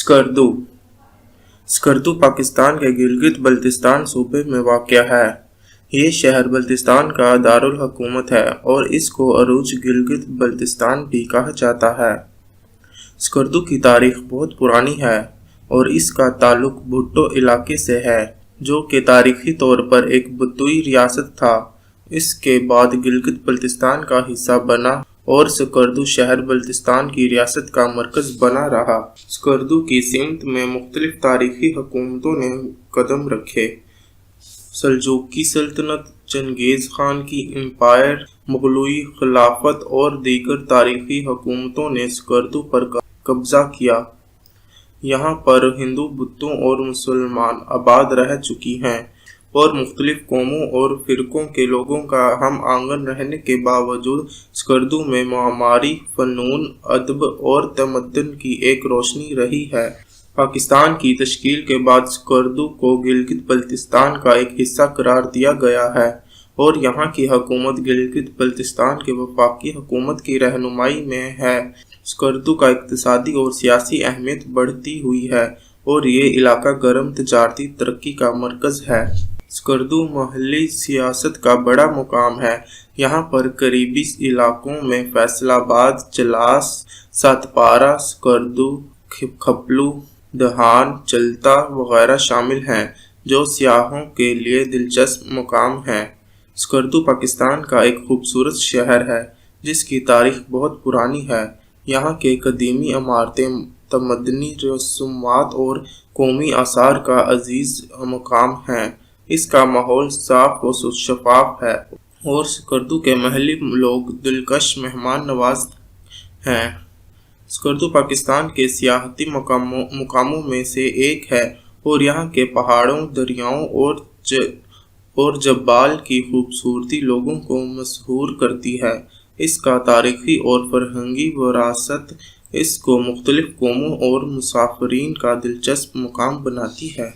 स्कर्दू स्कर्दू पाकिस्तान के गिलगित बल्तिस्तान सूबे में वाक़या है। ये शहर बल्तिस्तान का दारुल हुकूमत है और इसको अरूज गिलगित बल्तिस्तान भी कहा जाता है। स्कर्दू की तारीख बहुत पुरानी है और इसका ताल्लुक भुट्टो इलाके से है, जो कि तारीखी तौर पर एक बदुई रियासत था। इसके बाद गिलगित बल्तिस्तान का हिस्सा बना और स्कर्दू शहर बल्तिस्तान की रियासत का मरकज बना रहा। स्कर्दू की सिमत में मुख्तलिफ तारीखी हुकूमतों ने कदम रखे। सल्जूकी सल्तनत, चंगेज़ खान की एम्पायर, मुगलोई खिलाफत और दीगर तारीखी हुकूमतों ने स्कर्दू पर कब्जा किया। यहाँ पर हिंदू, बुतों और मुसलमान आबाद रह चुकी हैं और मुख्तलिफ कौमों और फ़िरक़ों के लोगों का हम आंगन रहने के बावजूद स्कर्दू में मामारी, फ़नून, अदब और तमद्दुन की एक रोशनी रही है। पाकिस्तान की तश्कील के बाद स्कर्दू को गिलगित बल्तिस्तान का एक हिस्सा करार दिया गया है और यहाँ की हुकूमत गिलगित बल्तिस्तान के वफाकी हुकूमत की रहनुमाई में है। स्कर्दू का इक़्तिसादी और सियासी अहमियत बढ़ती हुई है और ये इलाका गर्म तजारती तरक्की का मरकज़ है। स्कर्दू महल्ली सियासत का बड़ा मुकाम है। यहाँ पर करीबी इलाकों में फैसलाबाद, चलास, सातपारा, स्कर्दू, खपलू, दहान, चलता वगैरह शामिल हैं, जो सियाहों के लिए दिलचस्प मुकाम हैं। स्कर्दू पाकिस्तान का एक खूबसूरत शहर है जिसकी तारीख बहुत पुरानी है। यहाँ के कदीमी इमारतें, तमद्दनी रसूमात और कौमी आसार का अजीज़ मुकाम हैं। इसका माहौल साफ और शफाफ है और स्कर्दू के महल्ली लोग दिलकश मेहमान नवाज हैं। स्कर्दू पाकिस्तान के सियाहती मुकामों में से एक है और यहाँ के पहाड़ों, दरियाओं और जब्बाल की खूबसूरती लोगों को मशहूर करती है। इसका तारीखी और फरहंगी विरासत इसको मुख्तलिफ कौमों और मुसाफिरीन का दिलचस्प मुकाम बनाती है।